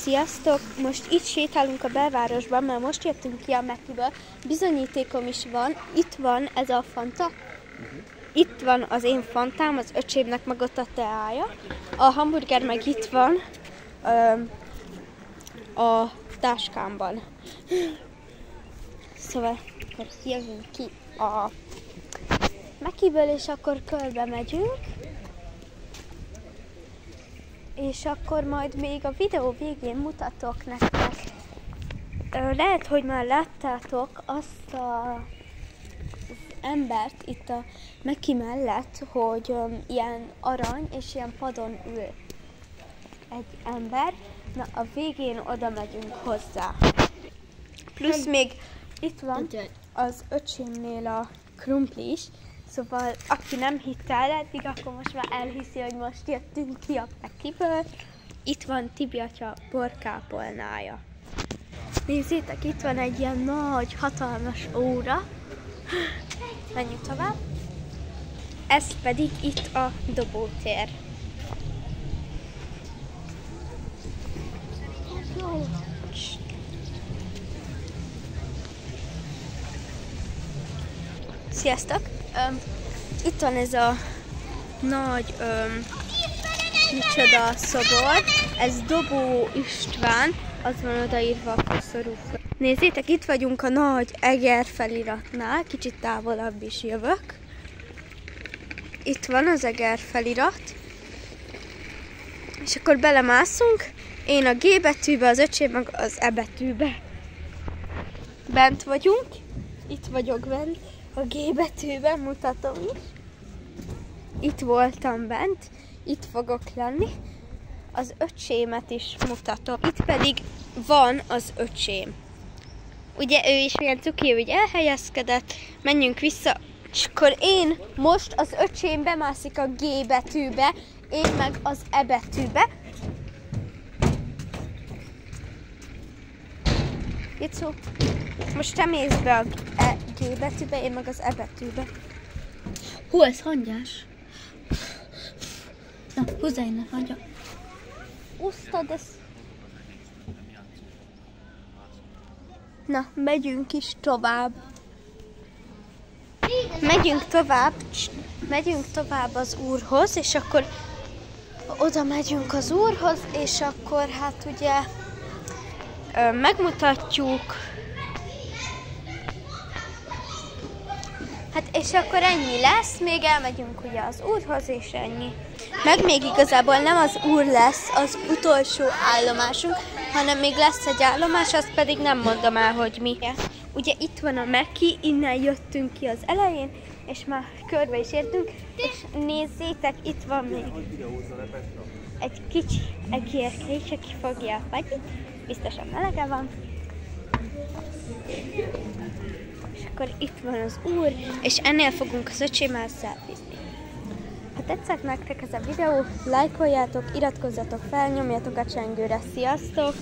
Sziasztok! Most itt sétálunk a belvárosban, mert most jöttünk ki a Mekiből. Bizonyítékom is van. Itt van ez a Fanta. Itt van az én Fantám, az öcsémnek meg ott a teája. A hamburger meg itt van a táskámban. Szóval akkor jövünk ki a Mekiből, és akkor körbe megyünk. És akkor majd még a videó végén mutatok nektek. Lehet, hogy már láttátok azt az embert itt a Meki mellett, hogy ilyen arany és ilyen padon ül egy ember. Na, a végén oda megyünk hozzá. Plusz még itt van az öcsémnél a krumpli is. Szóval, aki nem hitte el eddig, akkor most már elhiszi, hogy most jöttünk ki a Mekiből. Itt van Tibi atya borkápolnája. Nézzétek, itt van egy ilyen nagy, hatalmas óra. Menjünk tovább. Ez pedig itt a dobótér. Sziasztok! Itt van ez a nagy micsoda szobor, ez Dobó István, az van odaírva a koszorú föl. Nézzétek, itt vagyunk a nagy Eger feliratnál, kicsit távolabb is jövök. Itt van az Eger felirat, és akkor belemászunk, én a G betűbe, az öcsém meg az E betűbe. Bent vagyunk, itt vagyok bent. A G betűben mutatom is. Itt voltam bent, itt fogok lenni. Az öcsémet is mutatom. Itt pedig van az öcsém. Ugye ő is milyen cuki, hogy elhelyezkedett. Menjünk vissza. És akkor én most az öcsém bemászik a G betűbe, én meg az E betűbe. Itt szó. Most te mész be a G betűbe, én meg az E betűbe. Hú, ez hangyás. Na, húzzá innen, hangya. Osztad ezt. Na, megyünk is tovább. Megyünk tovább az úrhoz, és akkor oda megyünk az úrhoz, és akkor hát ugye megmutatjuk. Hát és akkor ennyi lesz, még elmegyünk ugye az úrhoz, és ennyi. Meg még igazából nem az úr lesz az utolsó állomásunk, hanem még lesz egy állomás, azt pedig nem mondom el, hogy mi. Ugye itt van a Meki, innen jöttünk ki az elején, és már körbe is értünk, és nézzétek, itt van még egy kicsi egérke is, aki fogja a fagyit, biztosan melege van. És akkor itt van az úr, és ennél fogunk az öcsémmel szelfizni. Ha tetszett nektek ez a videó, lájkoljátok, iratkozzatok fel, nyomjatok a csengőre. Sziasztok!